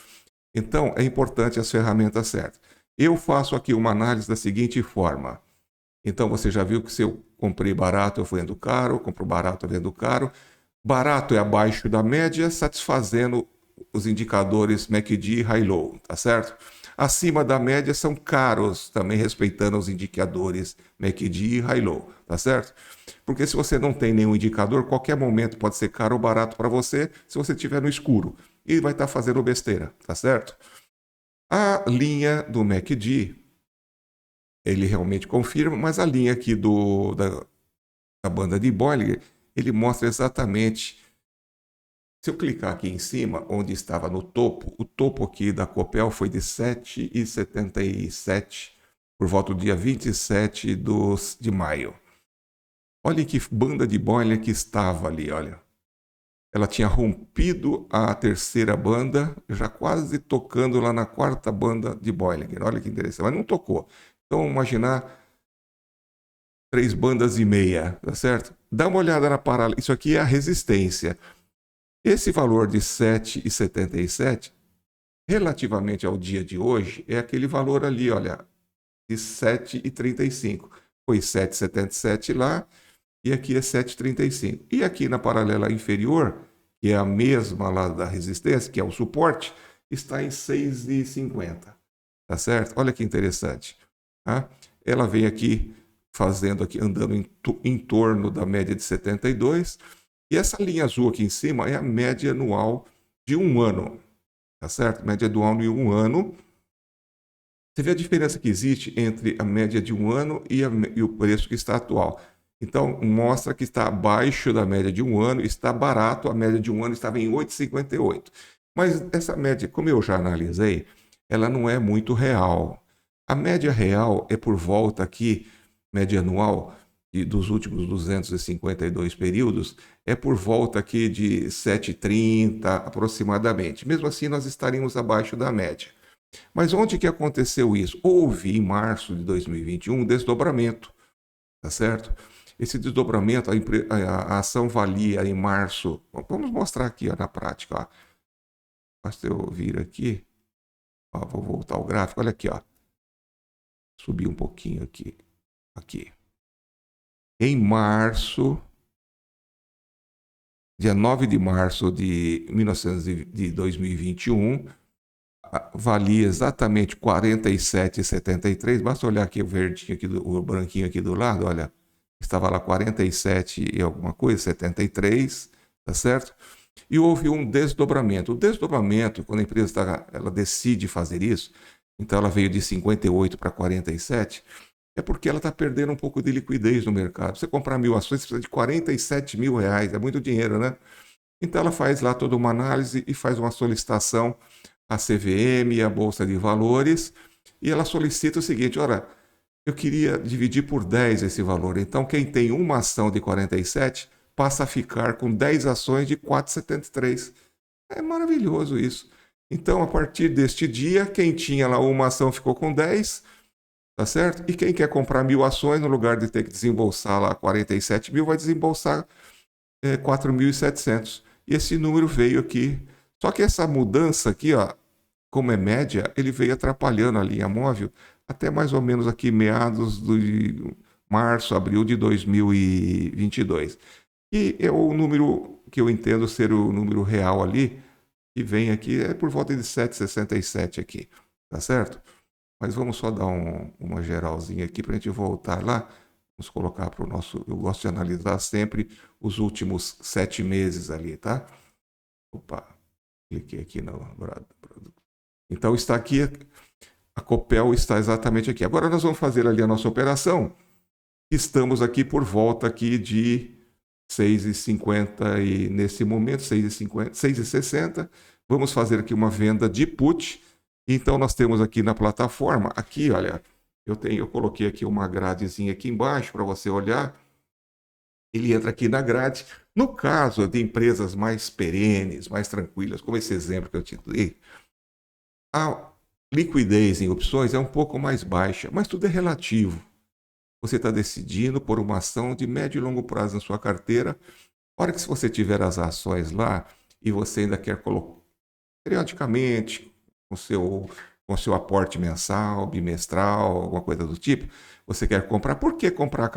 Então, é importante as ferramentas certas. Eu faço aqui uma análise da seguinte forma. Então, você já viu que se eu comprei barato, eu vendo caro, compro barato, eu vendo caro. Barato é abaixo da média, satisfazendo os indicadores MACD e High-Low, tá certo? Acima da média são caros, também respeitando os indicadores MACD e High-Low, tá certo? Porque se você não tem nenhum indicador, qualquer momento pode ser caro ou barato para você, se você estiver no escuro. E vai estar fazendo besteira, tá certo? A linha do MACD, ele realmente confirma, mas a linha aqui da banda de Bollinger, ele mostra exatamente. Se eu clicar aqui em cima, onde estava no topo, o topo aqui da Copel foi de 7,77 por volta do dia 27 de maio. Olha que banda de Bollinger que estava ali, olha. Ela tinha rompido a terceira banda, já quase tocando lá na quarta banda de Bollinger. Olha que interessante, mas não tocou. Então, imaginar 3,5 bandas, tá certo? Dá uma olhada na paralela. Isso aqui é a resistência. Esse valor de 7,77, relativamente ao dia de hoje, é aquele valor ali, olha, de 7,35. Foi 7,77 lá e aqui é 7,35. E aqui na paralela inferior, que é a mesma lá da resistência, que é o suporte, está em 6,50. Tá certo? Olha que interessante. Tá? Ela vem aqui fazendo aqui, andando em torno da média de 72. E essa linha azul aqui em cima é a média anual de um ano, tá certo? Média anual de um ano. Você vê a diferença que existe entre a média de um ano e o preço que está atual. Então, mostra que está abaixo da média de um ano, está barato, a média de um ano estava em 8,58. Mas essa média, como eu já analisei, ela não é muito real. A média real é por volta aqui, média anual, dos últimos 252 períodos, é por volta aqui de 7,30 aproximadamente. Mesmo assim, nós estaríamos abaixo da média. Mas onde que aconteceu isso? Houve, em março de 2021, um desdobramento, tá certo? Esse desdobramento, a ação valia em março... Vamos mostrar aqui ó, na prática. Ó. Basta eu vir aqui. Ó, vou voltar ao gráfico. Olha aqui. Ó. Subir um pouquinho aqui. Aqui. Em março, dia 9 de março de 2021, valia exatamente 47,73. Basta olhar aqui o verdinho, aqui o branquinho aqui do lado, olha, estava lá 47 e alguma coisa, 73, tá certo? E houve um desdobramento. O desdobramento, quando a empresa ela decide fazer isso, então ela veio de 58 para 47, é porque ela está perdendo um pouco de liquidez no mercado. Você comprar 1.000 ações, você precisa de 47 mil reais, é muito dinheiro, né? Então ela faz lá toda uma análise e faz uma solicitação à CVM e à Bolsa de Valores, e ela solicita o seguinte, olha, eu queria dividir por 10 esse valor, então quem tem uma ação de 47 passa a ficar com 10 ações de 4,73. É maravilhoso isso. Então, a partir deste dia, quem tinha lá uma ação ficou com 10, tá certo? E quem quer comprar 1.000 ações, no lugar de ter que desembolsar lá 47 mil, vai desembolsar 4.700. E esse número veio aqui. Só que essa mudança aqui, ó, como é média, ele veio atrapalhando a linha móvel até mais ou menos aqui meados de março, abril de 2022. E é o número que eu entendo ser o número real ali, que vem aqui, é por volta de 7,67 aqui, tá certo? Mas vamos só dar uma geralzinha aqui para a gente voltar lá. Vamos colocar para o nosso... Eu gosto de analisar sempre os últimos 7 meses ali, tá? Opa, cliquei aqui no... Então está aqui, a Copel está exatamente aqui. Agora nós vamos fazer ali a nossa operação. Estamos aqui por volta aqui de 6,50 e nesse momento 6,50, 6,60. Vamos fazer aqui uma venda de put. Então nós temos aqui na plataforma, aqui, olha, eu coloquei aqui uma gradezinha aqui embaixo para você olhar. Ele entra aqui na grade. No caso de empresas mais perenes, mais tranquilas, como esse exemplo que eu te dei, a liquidez em opções é um pouco mais baixa, mas tudo é relativo. Você está decidindo por uma ação de médio e longo prazo na sua carteira. A hora que se você tiver as ações lá e você ainda quer colocar periodicamente com seu aporte mensal, bimestral, alguma coisa do tipo, você quer comprar. Por que comprar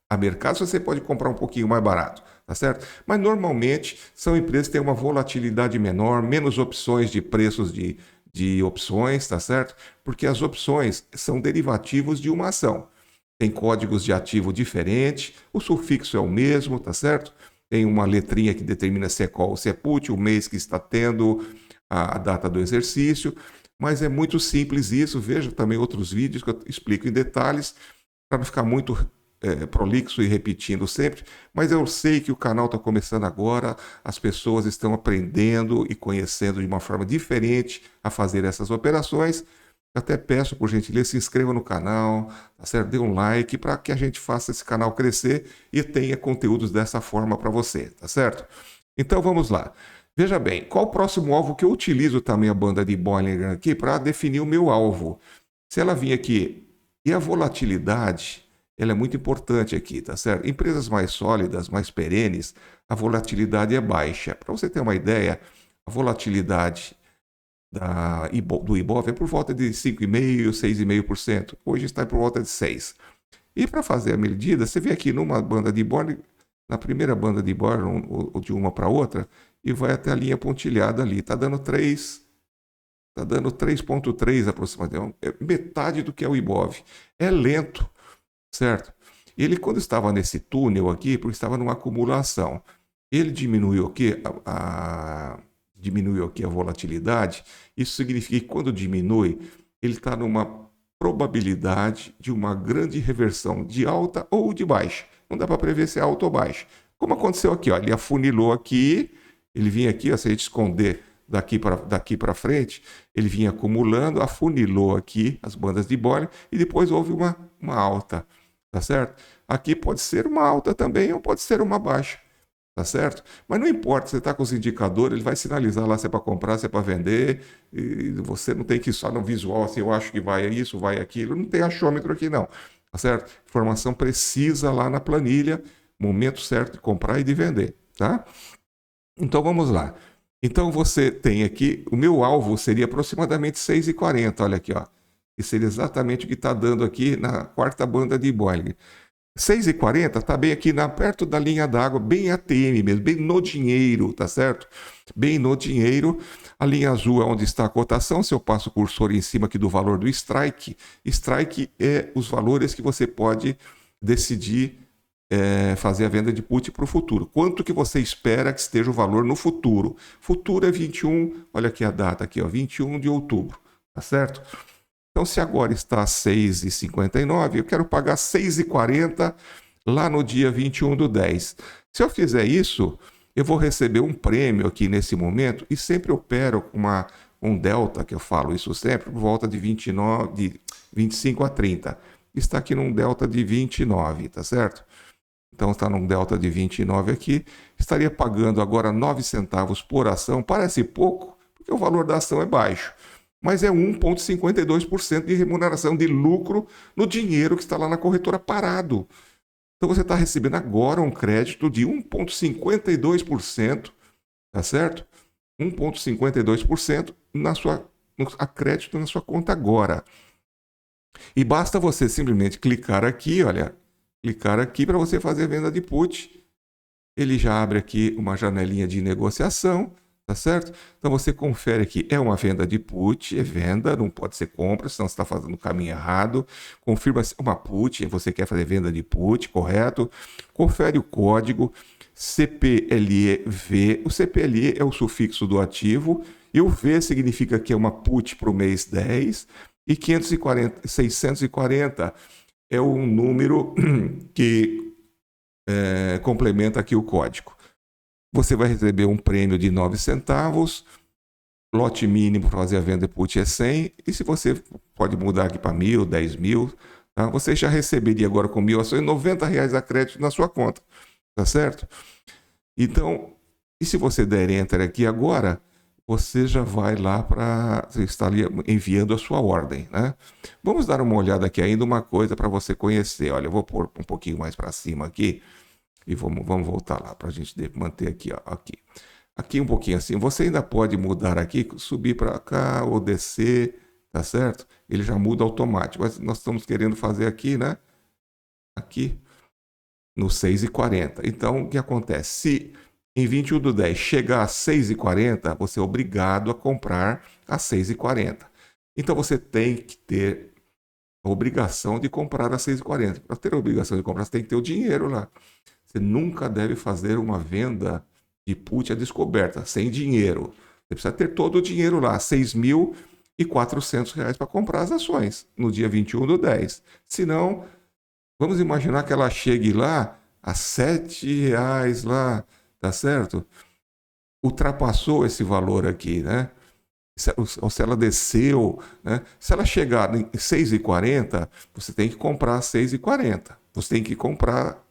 a mercado se você pode comprar um pouquinho mais barato, tá certo? Mas normalmente são empresas que têm uma volatilidade menor, menos opções de preços de opções, tá certo? Porque as opções são derivativos de uma ação. Tem códigos de ativo diferentes, o sufixo é o mesmo, tá certo? Tem uma letrinha que determina se é call ou se é put, o mês que está tendo, a data do exercício, mas é muito simples isso. Veja também outros vídeos que eu explico em detalhes, para não ficar muito prolixo e repetindo sempre, mas eu sei que o canal está começando agora, as pessoas estão aprendendo e conhecendo de uma forma diferente a fazer essas operações. Até peço, por gentileza, se inscreva no canal, tá certo? Dê um like para que a gente faça esse canal crescer e tenha conteúdos dessa forma para você, tá certo? Então vamos lá. Veja bem, qual o próximo alvo que eu utilizo também a banda de Bollinger aqui para definir o meu alvo? Se ela vir aqui, e a volatilidade, ela é muito importante aqui, tá certo? Empresas mais sólidas, mais perenes, a volatilidade é baixa. Para você ter uma ideia, a volatilidade do Ibov é por volta de 5,5%, 6,5%. Hoje está por volta de 6%. E para fazer a medida, você vê aqui numa banda de Bollinger, na primeira banda de Bollinger, ou de uma para outra, e vai até a linha pontilhada ali. Está dando 3. Está dando 3,3 aproximadamente. É metade do que é o Ibov. É lento, certo? Ele, quando estava nesse túnel aqui, porque estava numa acumulação, ele diminuiu aqui diminuiu aqui a volatilidade. Isso significa que quando diminui, ele está numa probabilidade de uma grande reversão de alta ou de baixa. Não dá para prever se é alta ou baixa. Como aconteceu aqui, ó, ele afunilou aqui, ele vinha aqui, ó, se a gente esconder daqui para frente, ele vinha acumulando, afunilou aqui as bandas de Bollinger e depois houve uma alta, tá certo? Aqui pode ser uma alta também ou pode ser uma baixa, tá certo? Mas não importa, você está com os indicadores, ele vai sinalizar lá se é para comprar, se é para vender, e você não tem que ir só no visual, assim, eu acho que vai isso, vai aquilo, não tem achômetro aqui não, tá certo? Informação precisa lá na planilha, momento certo de comprar e de vender, tá? Então vamos lá. Então você tem aqui, o meu alvo seria aproximadamente 6,40, olha aqui, ó. Que seria exatamente o que está dando aqui na quarta banda de Bollinger. 6,40 está bem aqui perto da linha d'água, bem ATM mesmo, bem no dinheiro, tá certo? Bem no dinheiro. A linha azul é onde está a cotação. Se eu passo o cursor em cima aqui do valor do strike, strike é os valores que você pode decidir fazer a venda de put para o futuro. Quanto que você espera que esteja o valor no futuro? Futuro é 21, olha aqui a data aqui, ó, 21 de outubro, tá certo? Então, se agora está 6,59, eu quero pagar 6,40 lá no dia 21/10. Se eu fizer isso, eu vou receber um prêmio aqui nesse momento e sempre opero com um delta, que eu falo isso sempre, por volta de 25 a 30. Está aqui num delta de 29, tá certo? então está num delta de 29 aqui, estaria pagando agora 9 centavos por ação. Parece pouco, porque o valor da ação é baixo, mas é 1,52% de remuneração de lucro no dinheiro que está lá na corretora parado. Então você está recebendo agora um crédito de 1,52%, tá certo? 1,52% a crédito na sua conta agora. E basta você simplesmente clicar aqui, olha, clicar aqui para você fazer venda de put. Ele já abre aqui uma janelinha de negociação, tá certo? Então você confere aqui, é uma venda de put, é venda, não pode ser compra, senão você está fazendo o caminho errado. Confirma se é uma put, você quer fazer venda de put, correto? Confere o código CPLEV. O CPLE é o sufixo do ativo e o V significa que é uma put para o mês 10 e 640 é um número que complementa aqui o código. Você vai receber um prêmio de 9 centavos, lote mínimo para fazer a venda de put é 100, e se você pode mudar aqui para 1.000, 10.000, tá? Você já receberia agora com 1.000 ações R$90 a crédito na sua conta, tá certo? Então, e se você der Enter aqui agora, você já vai lá para... Você está ali enviando a sua ordem, né? Vamos dar uma olhada aqui ainda, uma coisa para você conhecer. Olha, eu vou pôr um pouquinho mais para cima aqui e vamos voltar lá para a gente manter aqui, ó, aqui um pouquinho assim. Você ainda pode mudar aqui, subir para cá ou descer, tá certo? Ele já muda automático. Mas nós estamos querendo fazer aqui, né? Aqui no 6,40. Então, o que acontece? Se em 21/10 chegar a 6,40, você é obrigado a comprar a 6,40. Então, você tem que ter a obrigação de comprar a 6,40. Para ter a obrigação de comprar, você tem que ter o dinheiro lá. Você nunca deve fazer uma venda de put a descoberta, sem dinheiro. Você precisa ter todo o dinheiro lá, R$6.400 para comprar as ações no dia 21/10. Senão, vamos imaginar que ela chegue lá a R$7 lá, tá certo? Ultrapassou esse valor aqui, né? Ou se ela desceu, né? Se ela chegar em 6,40, você tem que comprar a 6,40. Você tem que comprar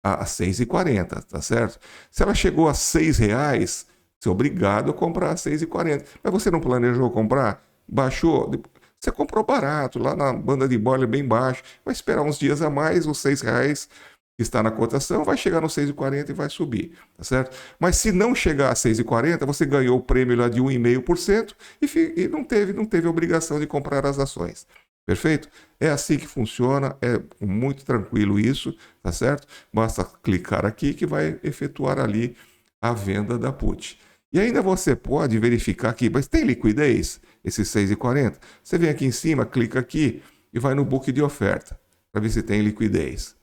a 6,40, tá certo? Se ela chegou a R$6, você é obrigado a comprar a 6,40. Mas você não planejou comprar? Baixou? Você comprou barato, lá na banda de Bollinger bem baixo. Vai esperar uns dias a mais, os R$6 que está na cotação vai chegar no 6,40 e vai subir, tá certo? Mas se não chegar a 6,40, você ganhou o prêmio lá de 1,5% e não teve obrigação de comprar as ações. Perfeito? É assim que funciona, é muito tranquilo isso, tá certo? Basta clicar aqui que vai efetuar ali a venda da put. E ainda você pode verificar aqui, mas tem liquidez? Esses 6,40? Você vem aqui em cima, clica aqui e vai no book de oferta, para ver se tem liquidez.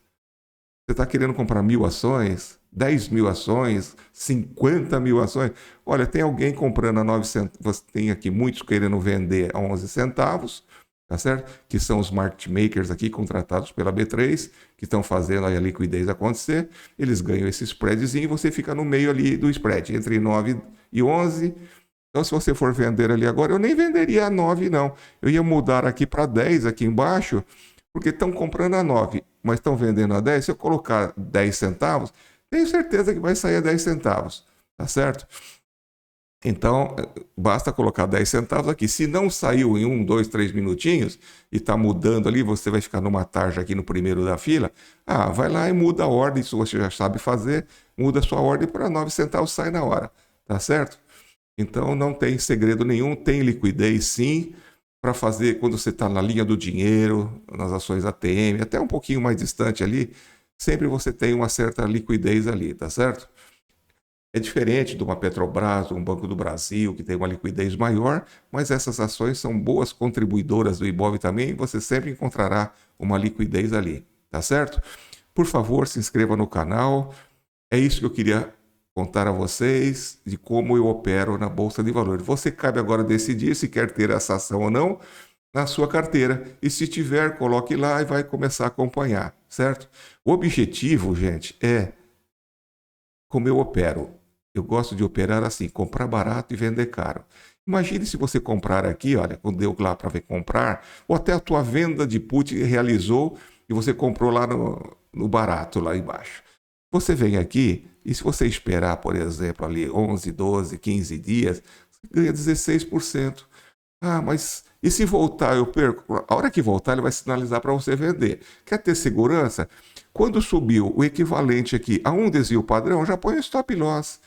Você está querendo comprar 1.000 ações, 10.000 ações, 50.000 ações? Olha, tem alguém comprando a 9 centavos, você tem aqui muitos querendo vender a 11 centavos, tá certo? Que são os market makers aqui contratados pela B3, que estão fazendo a liquidez acontecer. Eles ganham esse spreadzinho e você fica no meio ali do spread, entre 9 e 11. Então, se você for vender ali agora, eu nem venderia a 9, não. Eu ia mudar aqui para 10 aqui embaixo, porque estão comprando a 9, mas estão vendendo a 10. Se eu colocar 10 centavos, tenho certeza que vai sair a 10 centavos, tá certo? Então, basta colocar 10 centavos aqui. Se não saiu em 1, 2, 3 minutinhos e está mudando ali, você vai ficar numa tarja aqui no primeiro da fila. Vai lá e muda a ordem, isso você já sabe fazer. Muda a sua ordem para 9 centavos, sai na hora, tá certo? Então, não tem segredo nenhum, tem liquidez sim, para fazer quando você está na linha do dinheiro, nas ações ATM, até um pouquinho mais distante ali, sempre você tem uma certa liquidez ali, tá certo? É diferente de uma Petrobras, um Banco do Brasil, que tem uma liquidez maior, mas essas ações são boas contribuidoras do Ibov também, e você sempre encontrará uma liquidez ali, tá certo? Por favor, se inscreva no canal. É isso que eu queria contar a vocês, de como eu opero na Bolsa de Valores. Você cabe agora decidir se quer ter essa ação ou não na sua carteira. E se tiver, coloque lá e vai começar a acompanhar, certo? O objetivo, gente, é como eu opero. Eu gosto de operar assim, comprar barato e vender caro. Imagine se você comprar aqui, olha, quando deu lá para ver comprar, ou até a tua venda de put realizou e você comprou lá no barato lá embaixo. Você vem aqui e se você esperar, por exemplo, ali 11, 12, 15 dias, você ganha 16%. Ah, mas e se voltar eu perco? A hora que voltar ele vai sinalizar para você vender. Quer ter segurança? Quando subiu o equivalente aqui a um desvio padrão, já põe o stop loss.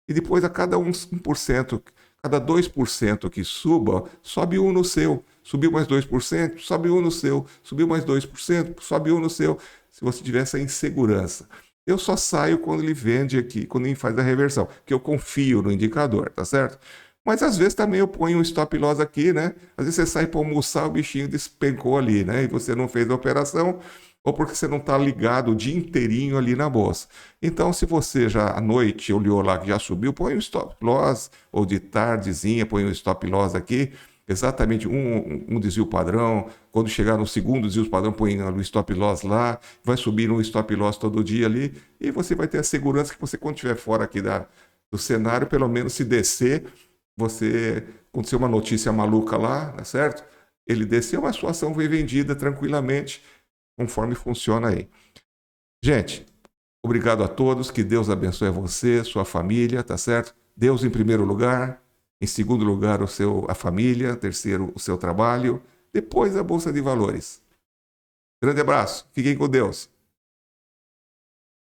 E depois a cada 1%, cada 2% que suba, sobe um no seu. Subiu mais 2%, sobe um no seu. Subiu mais 2%, sobe um no seu. Se você tiver essa insegurança. Eu só saio quando ele vende aqui, quando ele faz a reversão, porque eu confio no indicador, tá certo? Mas às vezes também eu ponho um stop loss aqui, né? Às vezes você sai para almoçar, o bichinho despencou ali, né? E você não fez a operação, ou porque você não está ligado o dia inteirinho ali na bolsa. Então, se você já à noite olhou lá que já subiu, põe um stop loss, ou de tardezinha, põe um stop loss aqui, exatamente um desvio padrão. Quando chegar no segundo desvio padrão, põe o stop loss lá, vai subir um stop loss todo dia ali, e você vai ter a segurança que você, quando estiver fora aqui do cenário, pelo menos se descer, você aconteceu uma notícia maluca lá, tá certo? Ele desceu, mas sua ação foi vendida tranquilamente, conforme funciona aí. Gente, obrigado a todos, que Deus abençoe você, sua família, tá certo? Deus em primeiro lugar, em segundo lugar a família, terceiro o seu trabalho, depois a Bolsa de Valores. Grande abraço, fiquem com Deus.